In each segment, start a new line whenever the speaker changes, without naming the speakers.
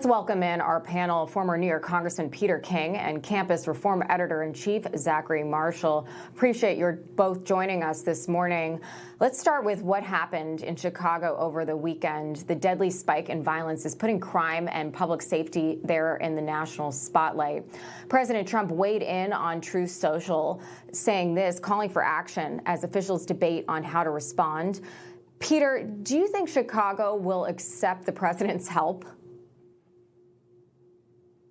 Let's welcome in our panel, former New York Congressman Peter King and campus reform editor-in-chief Zachary Marschall. Appreciate you both joining us this morning. Let's start with what happened in Chicago over the weekend. The deadly spike in violence is putting crime and public safety there in the national spotlight. President Trump weighed in on Truth Social, saying this, calling for action as officials debate on how to respond. Peter, do you think Chicago will accept the president's help?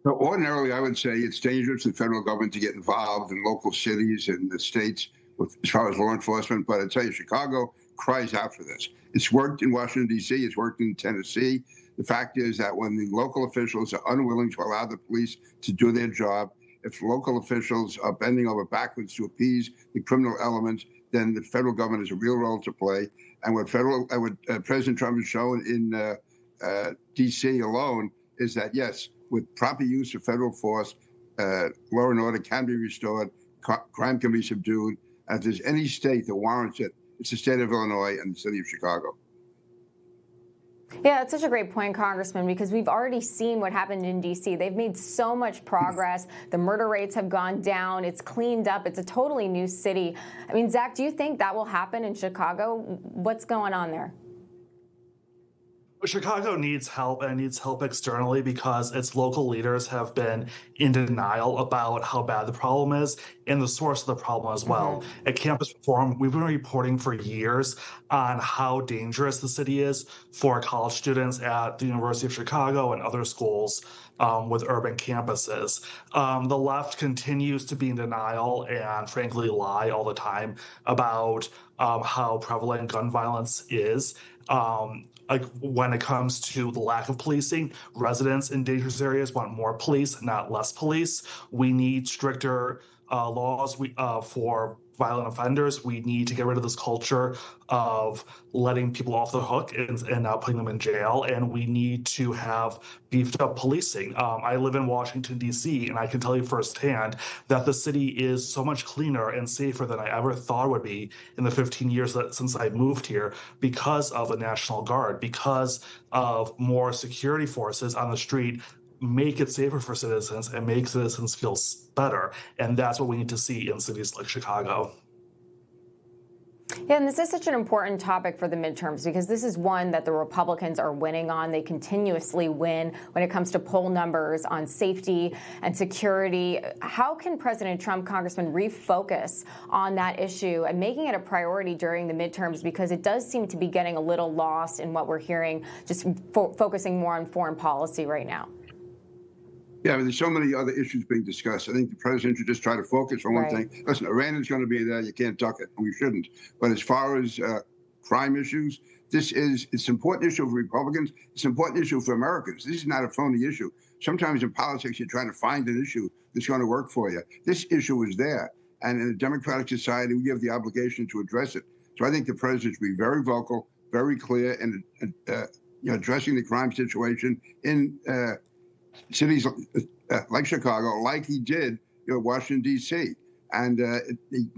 So ordinarily, I would say it's dangerous for the federal government to get involved in local cities and the states as far as law enforcement. But I tell you, Chicago cries out for this. It's worked in Washington, D.C. It's worked in Tennessee. The fact is that when the local officials are unwilling to allow the police to do their job, if local officials are bending over backwards to appease the criminal elements, then the federal government has a real role to play. And what President Trump has shown in D.C. alone is that, yes, with proper use of federal force, law and order can be restored, crime can be subdued. And if there's any state that warrants it, it's the state of Illinois and the city of Chicago.
Yeah, it's such a great point, Congressman, because we've already seen what happened in D.C. They've made so much progress. The murder rates have gone down. It's cleaned up. It's a totally new city. I mean, Zach, do you think that will happen in Chicago? What's going on there?
Chicago needs help, and it needs help externally because its local leaders have been in denial about how bad the problem is and the source of the problem as well. At Campus Reform, we've been reporting for years on how dangerous the city is for college students at the University of Chicago and other schools with urban campuses. The left continues to be in denial and frankly lie all the time about how prevalent gun violence is. Like when it comes to the lack of policing, residents in dangerous areas want more police, not less police. We need stricter laws for violent offenders. We need to get rid of this culture of letting people off the hook and not putting them in jail. And we need to have beefed up policing. I live in Washington, D.C., and I can tell you firsthand that the city is so much cleaner and safer than I ever thought it would be in the 15 years since I moved here because of the National Guard, because of more security forces on the street make it safer for citizens and make citizens feel better. And that's what we need to see in cities like Chicago.
Yeah, and this is such an important topic for the midterms because this is one that the Republicans are winning on. They continuously win when it comes to poll numbers on safety and security. How can President Trump, Congressman, refocus on that issue and making it a priority during the midterms, because it does seem to be getting a little lost in what we're hearing, just focusing more on foreign policy right now?
Yeah, there's so many other issues being discussed. I think the president should just try to focus on one thing. Listen, Iran is going to be there. You can't duck it, and we shouldn't. But as far as crime issues, it's an important issue for Republicans. It's an important issue for Americans. This is not a phony issue. Sometimes in politics, you're trying to find an issue that's going to work for you. This issue is there. And in a democratic society, we have the obligation to address it. So I think the president should be very vocal, very clear in addressing the crime situation in cities like Chicago, like he did, Washington, D.C., and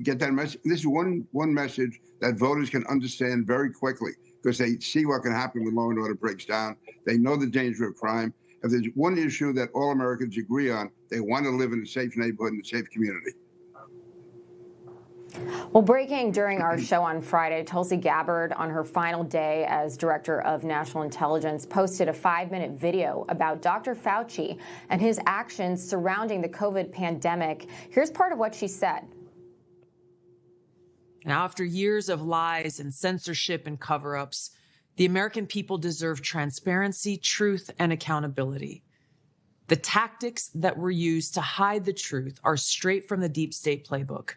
get that message. This is one message that voters can understand very quickly because they see what can happen when law and order breaks down. They know the danger of crime. If there's one issue that all Americans agree on, they want to live in a safe neighborhood and a safe community.
Well, breaking during our show on Friday, Tulsi Gabbard, on her final day as Director of National Intelligence, posted a 5-minute video about Dr. Fauci and his actions surrounding the COVID pandemic. Here's part of what she said.
Now, after years of lies and censorship and cover-ups, the American people deserve transparency, truth, and accountability. The tactics that were used to hide the truth are straight from the deep state playbook.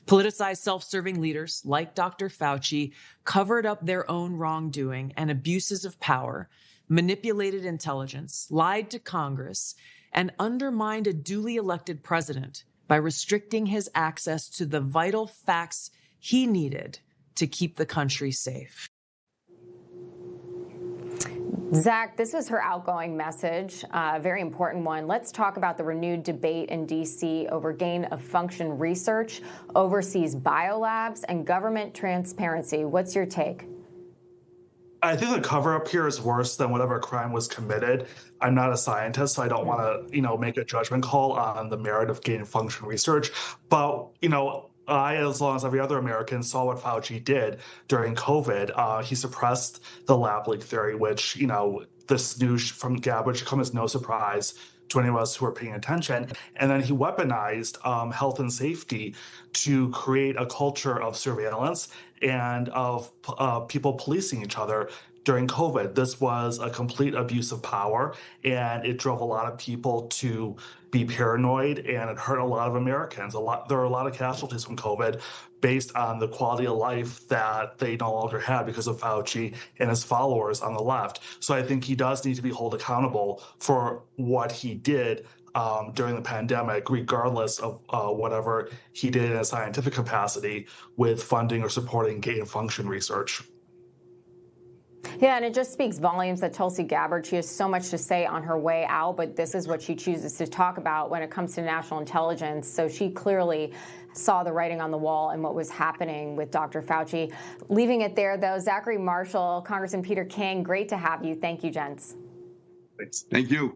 Politicized self-serving leaders like Dr. Fauci covered up their own wrongdoing and abuses of power, manipulated intelligence, lied to Congress, and undermined a duly elected president by restricting his access to the vital facts he needed to keep the country safe.
Zach, this was her outgoing message, a very important one. Let's talk about the renewed debate in D.C. over gain-of-function research, overseas biolabs, and government transparency. What's your take?
I think the cover-up here is worse than whatever crime was committed. I'm not a scientist, so I don't want to, make a judgment call on the merit of gain-of-function research. But, I, as long as every other American, saw what Fauci did during COVID. He suppressed the lab leak theory, which, this news from Gabbard should come as no surprise to any of us who are paying attention. And then he weaponized health and safety to create a culture of surveillance and of people policing each other during COVID. This was a complete abuse of power, and it drove a lot of people to be paranoid, and it hurt a lot of Americans. There are a lot of casualties from COVID based on the quality of life that they no longer had because of Fauci and his followers on the left. So I think he does need to be held accountable for what he did during the pandemic, regardless of whatever he did in a scientific capacity with funding or supporting gain-of-function research.
Yeah, and it just speaks volumes that Tulsi Gabbard, she has so much to say on her way out, but this is what she chooses to talk about when it comes to national intelligence. So she clearly saw the writing on the wall and what was happening with Dr. Fauci. Leaving it there, though, Zachary Marschall, Congressman Peter King, great to have you. Thank you, gents.
Thanks.
Thank you.